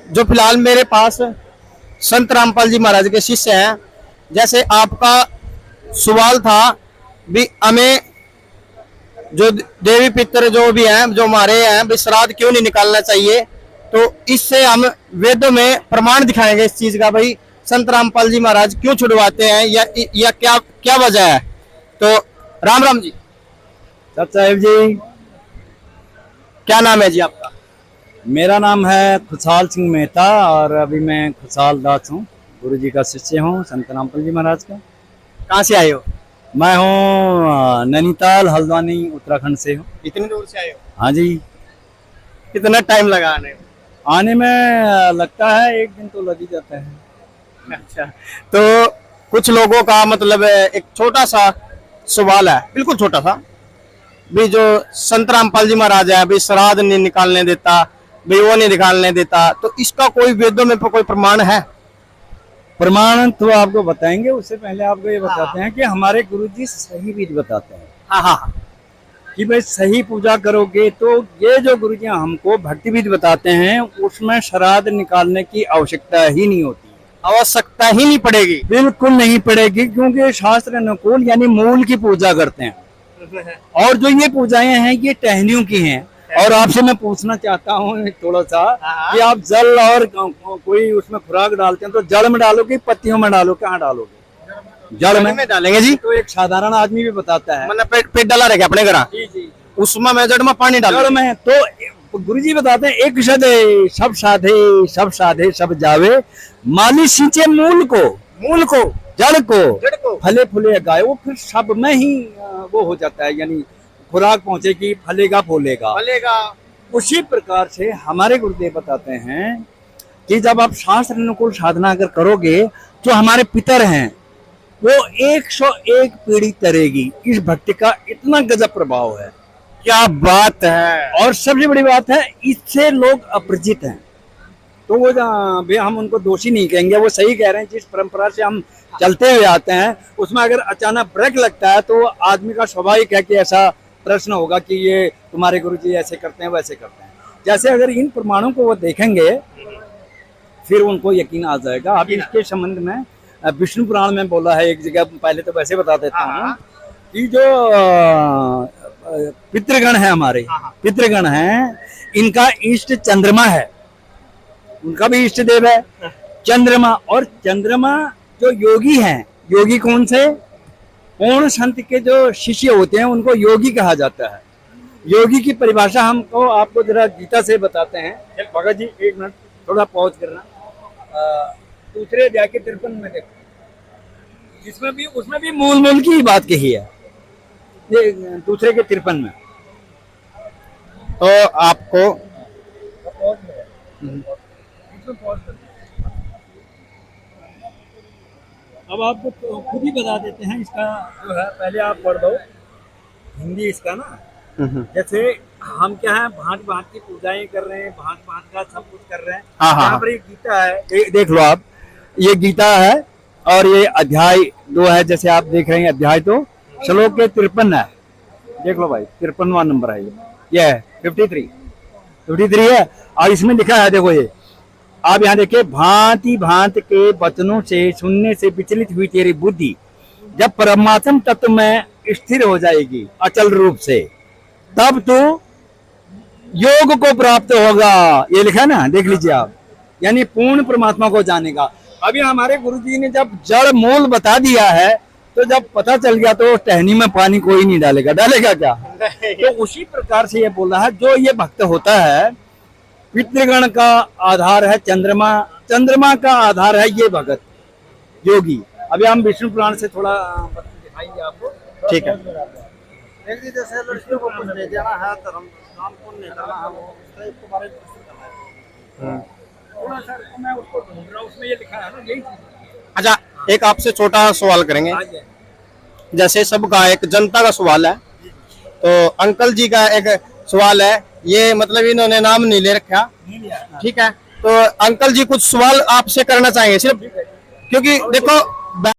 जो फिलहाल मेरे पास संत रामपाल जी महाराज के शिष्य हैं, जैसे आपका सवाल था भी हमें जो देवी पितर जो भी हैं, जो हमारे हैं, भी श्राद्ध क्यों नहीं निकालना चाहिए, तो इससे हम वेदों में प्रमाण दिखाएंगे इस चीज का, भाई संत रामपाल जी महाराज क्यों छुड़वाते हैं या क्या क्या वजह है। तो राम राम जी। साहिब जी, क्या नाम है जी आपका? मेरा नाम है खुशहाल सिंह मेहता और अभी मैं खुशहाल दास हूँ, गुरु जी का शिष्य हूँ संत रामपाल जी महाराज का। कहाँ से आए हो? मैं हूँ नैनीताल हल्द्वानी उत्तराखंड से हूँ। इतनी दूर से आए हो? हाँ जी। कितना टाइम लगा आने में? आने में लगता है 1 दिन तो लग ही जाता है। अच्छा, तो कुछ लोगों का मतलब एक छोटा सा सवाल है, बिल्कुल छोटा सा, भी जो संत रामपाल जी महाराज है, भी श्राद्ध नहीं निकालने देता, भी वो नहीं निकालने देता, तो इसका कोई वेदों में कोई प्रमाण है? प्रमाण तो आपको बताएंगे, उससे पहले आपको ये बताते हैं कि हमारे गुरु जी सही विधि बताते हैं। हाँ हाँ, कि भाई सही पूजा करोगे तो ये जो गुरु जी हमको भक्ति विधि बताते हैं उसमें श्राद्ध निकालने की आवश्यकता ही नहीं होती, आवश्यकता ही नहीं पड़ेगी। बिल्कुल नहीं पड़ेगी, क्योंकि शास्त्र अनुकूल यानी मूल की पूजा करते हैं। और जो ये पूजाएं हैं ये टहनियों की हैं। और आपसे मैं पूछना चाहता हूँ थोड़ा सा कि आप जल और कोई उसमें खुराक डालते हैं तो जड़ में डालोगे, पत्तियों में डालोगे, कहाँ डालोगे? जड़ में डालेंगे जी। तो एक साधारण आदमी भी बताता है, मतलब पेट डाला रहेगा अपने घर, उसमें मैं जड़ में पानी डाल जड़ में। तो गुरु जी बताते हैं एक सदे सब साधे, सब साधे सब जावे, माली सींचे मूल को जड़ को फले फूले गाए, वो फिर सब में ही वो हो जाता है, यानी खुराक पहुंचेगी, फलेगा फूलेगा। उसी प्रकार से हमारे गुरुदेव बताते हैं कि जब आप शास्त्र अनुकूल साधना अगर करोगे तो हमारे पितर हैं वो 101 पीढ़ी तरेगी। इस भक्ति का इतना गजब प्रभाव है। क्या बात है। और सबसे बड़ी बात है इससे लोग अपरिचित हैं, तो वो भी हम उनको दोषी नहीं कहेंगे, वो सही कह रहे हैं। जिस परंपरा से हम चलते हुए आते हैं उसमें अगर अचानक ब्रेक लगता है तो आदमी का स्वाभाविक है कि ऐसा प्रश्न होगा कि ये तुम्हारे गुरुजी ऐसे करते हैं वैसे करते हैं। जैसे अगर इन प्रमाणों को वो देखेंगे फिर उनको यकीन आ जाएगा। अब इसके संबंध में विष्णु पुराण में बोला है एक जगह, पहले तो वैसे बता देता हूँ कि जो पितृगण है हमारे, पितृगण हैं, इनका इष्ट चंद्रमा है, उनका भी इष्ट देव है चंद्रमा। और चंद्रमा जो योगी हैं, योगी कौन से? पूर्ण संत के जो शिष्य होते हैं उनको योगी कहा जाता है। योगी की परिभाषा हमको आपको जरा गीता से बताते हैं। भगत जी 1 मिनट थोड़ा पॉज करना। दूसरे अध्याय के 53 में देखो, उसमें भी मूल की बात कही है, ये दूसरे के 53 में। तो आपको अब आपको तो खुद ही बता देते हैं इसका जो है, पहले आप पढ़ दो हिंदी इसका ना। जैसे हम क्या है भांत की पूजाएं कर रहे हैं, भांत का सब कुछ कर रहे हैं। यहाँ पर एक गीता है, देख लो आप, ये गीता है और ये अध्याय 2 है। जैसे आप देख रहे हैं अध्याय 2 श्लोक के 53 है, देख लो भाई 53वां नंबर है ये है 53 है। और इसमें लिखा है, देखो ये आप यहाँ देखिए, भांति भांत के वचनों से सुनने से विचलित हुई तेरी बुद्धि जब परमात्म तत्व में स्थिर हो जाएगी अचल रूप से, तब तो योग को प्राप्त होगा। ये लिखा है ना, देख लीजिए आप, यानी पूर्ण परमात्मा को जानेगा। अभी हमारे गुरुजी ने जब जड़ मूल बता दिया है तो जब पता चल गया तो टहनी में पानी कोई नहीं डालेगा क्या? तो उसी प्रकार से ये बोला है, जो ये भक्त होता है पितृगण का आधार है चंद्रमा, चंद्रमा का आधार है ये भगत योगी। अभी हम विष्णु पुराण से थोड़ा दिखाएंगे आपको, ठीक है? जैसे लड़कियों को कुछ ले जाना है, धर्म काम पुण्य करना है, उसके बारे में थोड़ा सा मैं उसको ढूंढ रहा हूँ, उसमें ये लिखा है ना, यही चीज। अच्छा, एक आपसे छोटा सवाल करेंगे। जैसे सबका एक जनता का सवाल है, तो अंकल जी का एक सवाल है, ये मतलब इन्होंने नाम नहीं ले रखा, ठीक है? तो अंकल जी कुछ सवाल आपसे करना चाहेंगे सिर्फ, क्योंकि देखो